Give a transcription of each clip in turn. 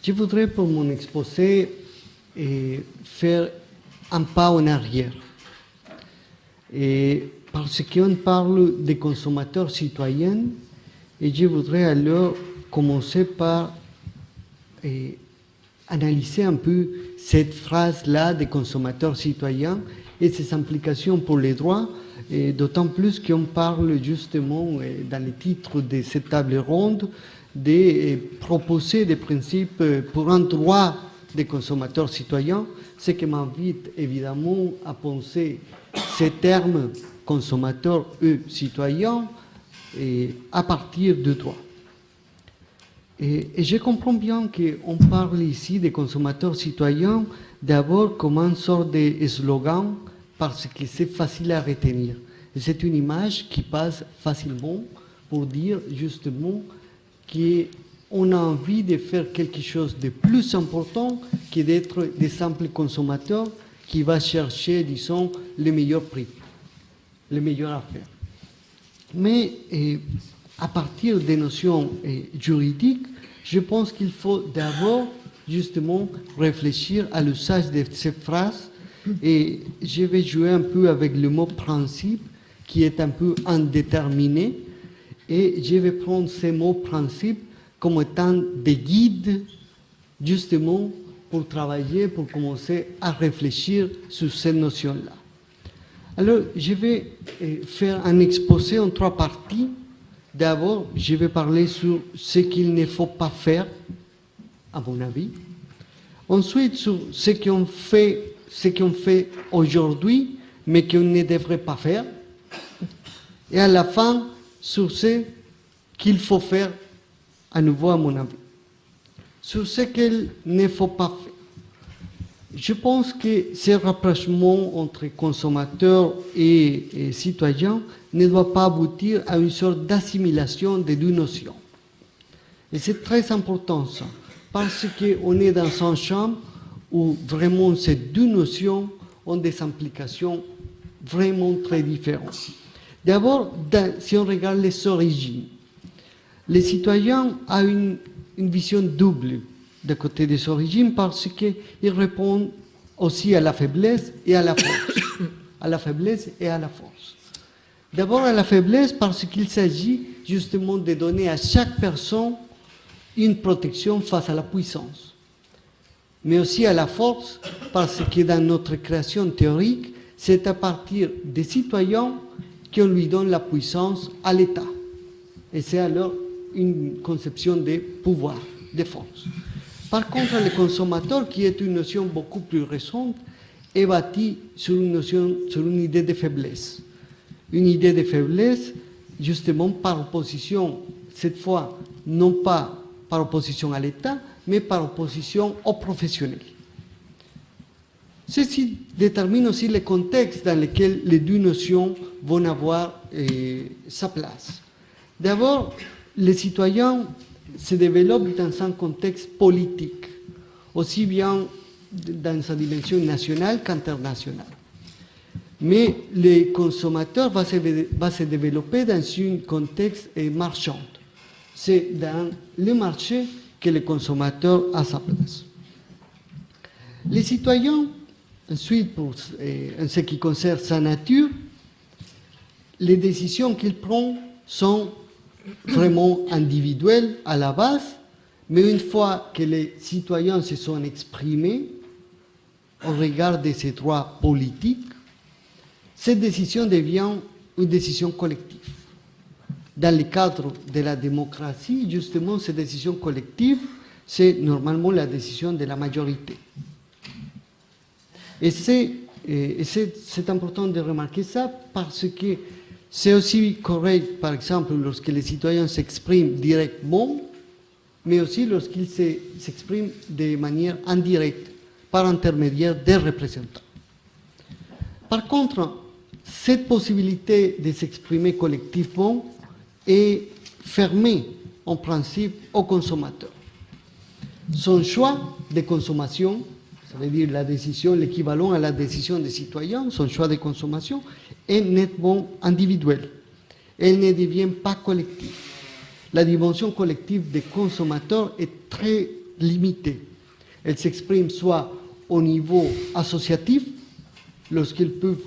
Je voudrais pour mon exposé faire un pas en arrière. Parce qu'on parle des consommateurs citoyens, et je voudrais alors commencer par analyser un peu cette phrase-là des consommateurs citoyens et ses implications pour les droits, et d'autant plus qu'on parle justement dans les titres de cette table ronde de proposer des principes pour un droit des consommateurs citoyens, ce qui m'invite évidemment à penser ces termes consommateurs et citoyens à partir de droit. Et je comprends bien qu'on parle ici des consommateurs citoyens d'abord comme une sorte de slogan parce que c'est facile à retenir. C'est une image qui passe facilement pour dire justement qu'on a envie de faire quelque chose de plus important que d'être des simples consommateurs qui va chercher, disons, les meilleurs prix, les meilleures affaires. Mais à partir des notions juridiques, je pense qu'il faut d'abord justement réfléchir à l'usage de ces phrases et je vais jouer un peu avec le mot principe qui est un peu indéterminé et je vais prendre ces mots principe comme étant des guides justement pour travailler, pour commencer à réfléchir sur ces notions-là. Alors, je vais faire un exposé en 3 parties. D'abord, je vais parler sur ce qu'il ne faut pas faire, à mon avis. Ensuite, sur ce qu'on fait aujourd'hui, mais qu'on ne devrait pas faire. Et à la fin, sur ce qu'il faut faire, à nouveau, à mon avis. Sur ce qu'il ne faut pas faire. Je pense que ce rapprochement entre consommateurs et citoyens ne doit pas aboutir à une sorte d'assimilation des deux notions. Et c'est très important ça, parce qu'on est dans un champ où vraiment ces deux notions ont des implications vraiment très différentes. D'abord, si on regarde les origines, les citoyens ont une vision double de côté des origines parce qu'ils répondent aussi à la faiblesse et à la force. À la faiblesse et à la force. D'abord à la faiblesse parce qu'il s'agit justement de donner à chaque personne une protection face à la puissance. Mais aussi à la force parce que dans notre création théorique, c'est à partir des citoyens qu'on lui donne la puissance à l'État. Et c'est alors une conception de pouvoir, de force. Par contre, le consommateur, qui est une notion beaucoup plus récente, est bâti sur une idée de faiblesse. Une idée de faiblesse, justement, par opposition, cette fois, non pas par opposition à l'État, mais par opposition aux professionnels. Ceci détermine aussi le contexte dans lequel les deux notions vont avoir sa place. D'abord, les citoyens se développent dans un contexte politique, aussi bien dans sa dimension nationale qu'internationale. Mais le consommateur va se développer dans un contexte marchand. C'est dans le marché que le consommateur a sa place. Les citoyens, ensuite, en ce qui concerne sa nature, les décisions qu'il prend sont vraiment individuelles à la base, mais une fois que les citoyens se sont exprimés au regard de ces droits politiques, cette décision devient une décision collective. Dans le cadre de la démocratie, justement, cette décision collective, c'est normalement la décision de la majorité. Et c'est important de remarquer ça parce que c'est aussi correct, par exemple, lorsque les citoyens s'expriment directement, mais aussi lorsqu'ils s'expriment de manière indirecte, par intermédiaire des représentants. Par contre, cette possibilité de s'exprimer collectivement est fermée en principe aux consommateurs. Son choix de consommation, ça veut dire la décision, l'équivalent à la décision des citoyens, son choix de consommation, est nettement individuel. Elle ne devient pas collective. La dimension collective des consommateurs est très limitées. Elles s'expriment soit au niveau associatif, lorsqu'ils peuvent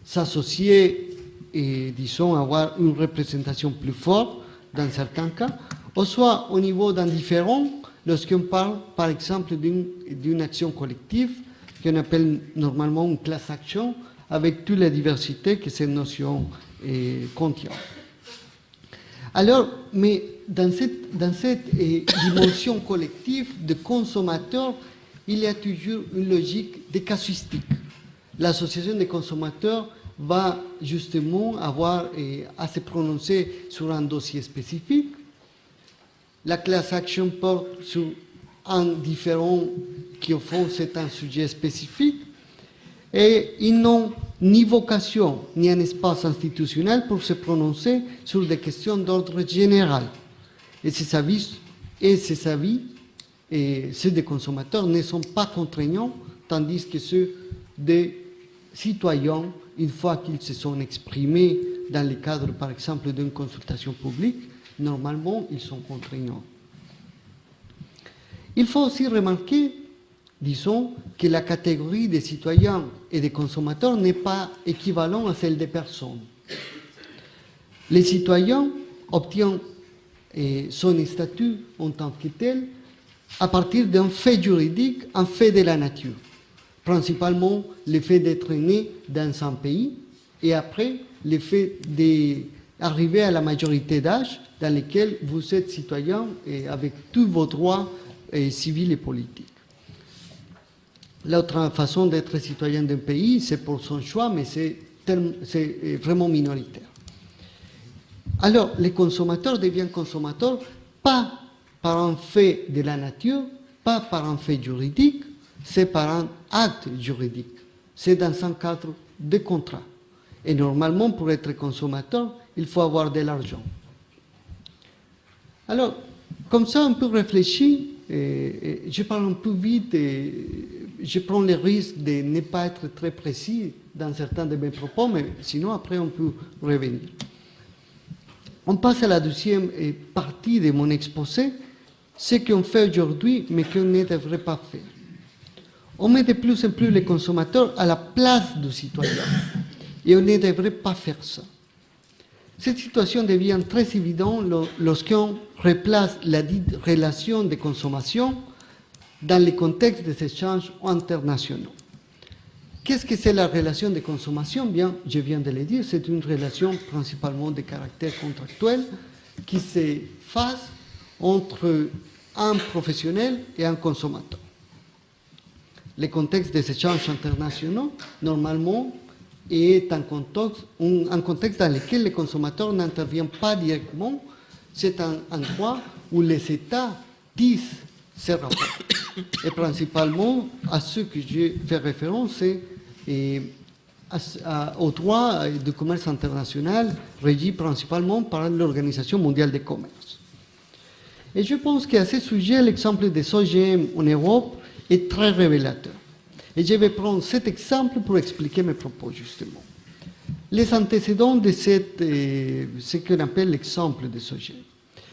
s'associer et, disons, avoir une représentation plus forte dans certains cas, ou soit au niveau d'indifférent, lorsqu'on parle, par exemple, d'une action collective qu'on appelle normalement une class action, avec toute la diversité que cette notion contient. Alors, mais dans cette dimension collective de consommateurs, il y a toujours une logique de casuistique. L'association des consommateurs va justement avoir à se prononcer sur un dossier spécifique. La class action porte sur un différent qui, au fond, c'est un sujet spécifique. Et ils n'ont ni vocation ni un espace institutionnel pour se prononcer sur des questions d'ordre général. Et ces avis et ceux des consommateurs ne sont pas contraignants, tandis que ceux des citoyens, une fois qu'ils se sont exprimés dans le cadre, par exemple, d'une consultation publique, normalement, ils sont contraignants. Il faut aussi remarquer, disons, que la catégorie des citoyens et des consommateurs n'est pas équivalente à celle des personnes. Les citoyens obtiennent son statut en tant que tel à partir d'un fait juridique, un fait de la nature. Principalement le fait d'être né dans un pays et après le fait d'arriver à la majorité d'âge dans lequel vous êtes citoyen et avec tous vos droits civils et politiques. L'autre façon d'être citoyen d'un pays, c'est pour son choix, mais c'est vraiment minoritaire. Alors, les consommateurs deviennent consommateurs pas par un fait de la nature, pas par un fait juridique, c'est par un acte juridique. C'est dans un cadre de contrat. Et normalement, pour être consommateur, il faut avoir de l'argent. Alors, comme ça, on peut réfléchir, je parle un peu vite et je prends le risque de ne pas être très précis dans certains de mes propos, mais sinon, après, on peut revenir. On passe à la deuxième partie de mon exposé, ce qu'on fait aujourd'hui, mais qu'on ne devrait pas faire. On met de plus en plus les consommateurs à la place du citoyen, et on ne devrait pas faire ça. Cette situation devient très évidente lorsqu'on replace la dite relation de consommation dans le contexte des échanges internationaux. Qu'est-ce que c'est la relation de consommation? Bien, je viens de le dire, c'est une relation principalement de caractère contractuel qui se fasse entre un professionnel et un consommateur. Le contexte des échanges internationaux, normalement, est un contexte dans lequel le consommateur n'intervient pas directement. C'est un endroit où les États disent ces rapports. Et principalement, à ce que j'ai fait référence, c'est au droit du commerce international régi principalement par l'Organisation mondiale du commerce. Et je pense qu'à ce sujet, l'exemple des OGM en Europe est très révélateur. Et je vais prendre cet exemple pour expliquer mes propos, justement. Les antécédents de ce qu'on appelle l'exemple des OGM.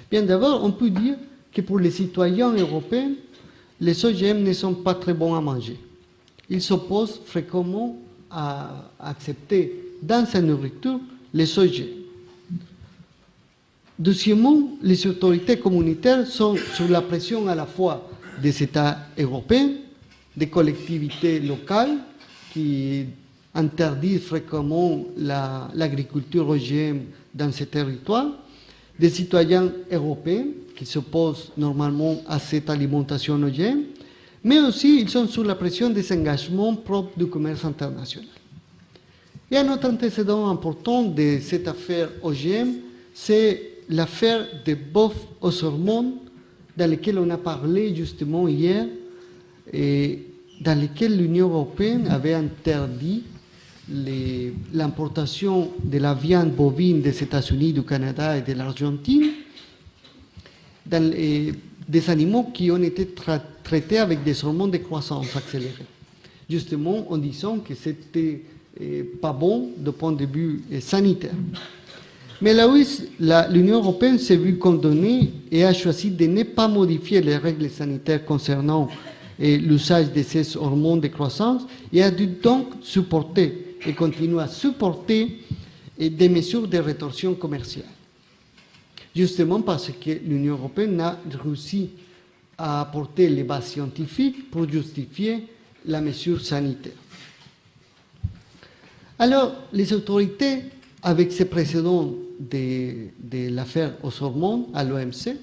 Bien, d'abord, on peut dire que pour les citoyens européens, les OGM ne sont pas très bons à manger. Ils s'opposent fréquemment à accepter dans sa nourriture les OGM. Deuxièmement, les autorités communautaires sont sous la pression à la fois des États européens, des collectivités locales qui interdisent fréquemment l'agriculture OGM dans ces territoires, des citoyens européens qui s'opposent normalement à cette alimentation OGM, mais aussi ils sont sous la pression des engagements propres du commerce international. Et un autre antécédent important de cette affaire OGM, c'est l'affaire des bœufs aux hormones, dans laquelle on a parlé justement hier, et dans laquelle l'Union européenne avait interdit l'importation de la viande bovine des États-Unis, du Canada et de l'Argentine, des animaux qui ont été traités avec des hormones de croissance accélérée. Justement, en disant que c'était pas bon du point de vue sanitaire. Mais là où l'Union européenne s'est vue condamnée et a choisi de ne pas modifier les règles sanitaires concernant l'usage de ces hormones de croissance et a dû donc supporter et continue à supporter des mesures de rétorsion commerciale. Justement parce que l'Union européenne n'a réussi à apporter les bases scientifiques pour justifier la mesure sanitaire. Alors, les autorités, avec ces précédents de l'affaire aux hormones à l'OMC,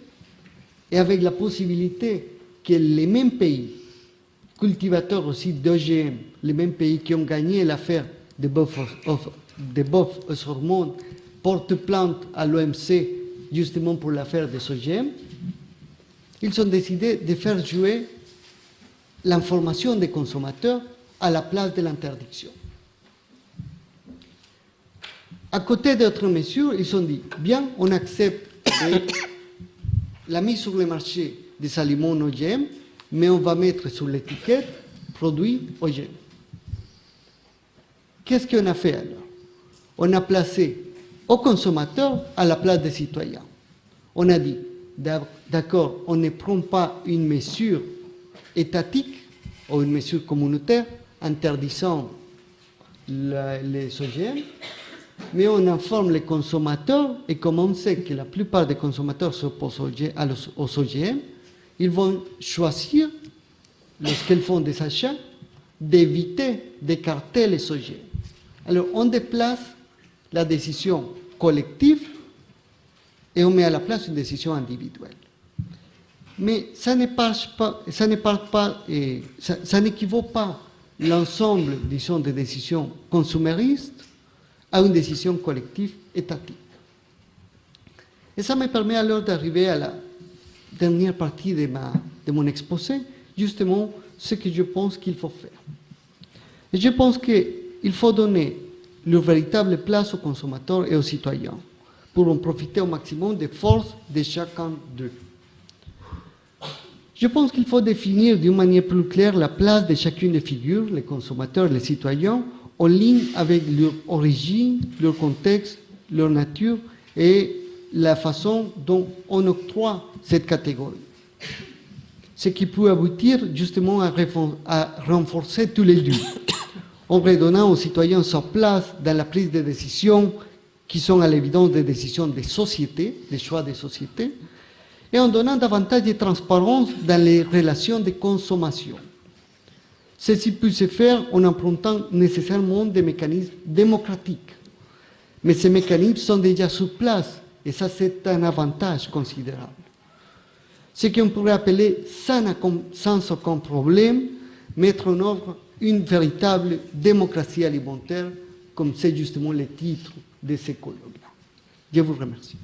et avec la possibilité que les mêmes pays, cultivateurs aussi d'OGM, les mêmes pays qui ont gagné l'affaire des bœufs aux hormones, portent plainte à l'OMC justement pour l'affaire des OGM, ils ont décidé de faire jouer l'information des consommateurs à la place de l'interdiction. À côté d'autres mesures, ils ont dit, bien, on accepte la mise sur le marché des aliments OGM, mais on va mettre sur l'étiquette produits OGM. Qu'est-ce qu'on a fait alors? On a placé aux consommateurs à la place des citoyens. On a dit, d'accord, on ne prend pas une mesure étatique ou une mesure communautaire interdisant les OGM, mais on informe les consommateurs, et comme on sait que la plupart des consommateurs s'opposent aux OGM, ils vont choisir, lorsqu'ils font des achats, d'éviter d'écarter les OGM. Alors on déplace la décision collective et on met à la place une décision individuelle. Mais ça n'équivaut pas l'ensemble, disons, des décisions consuméristes à une décision collective étatique. Et ça me permet alors d'arriver à la dernière partie de mon exposé, justement ce que je pense qu'il faut faire. Et je pense qu'il faut donner leur véritable place aux consommateurs et aux citoyens pour en profiter au maximum des forces de chacun d'eux. Je pense qu'il faut définir d'une manière plus claire la place de chacune des figures, les consommateurs et les citoyens, en ligne avec leur origine, leur contexte, leur nature et la façon dont on octroie cette catégorie. Ce qui peut aboutir justement à renforcer tous les deux, en redonnant aux citoyens sa place dans la prise de décisions qui sont à l'évidence des décisions des sociétés, des choix des sociétés, et en donnant davantage de transparence dans les relations de consommation. Ceci peut se faire en empruntant nécessairement des mécanismes démocratiques. Mais ces mécanismes sont déjà sur place, et ça c'est un avantage considérable. Ce qu'on pourrait appeler sans aucun problème, mettre en œuvre une véritable démocratie alimentaire, comme c'est justement le titre de ces colloques-là. Je vous remercie.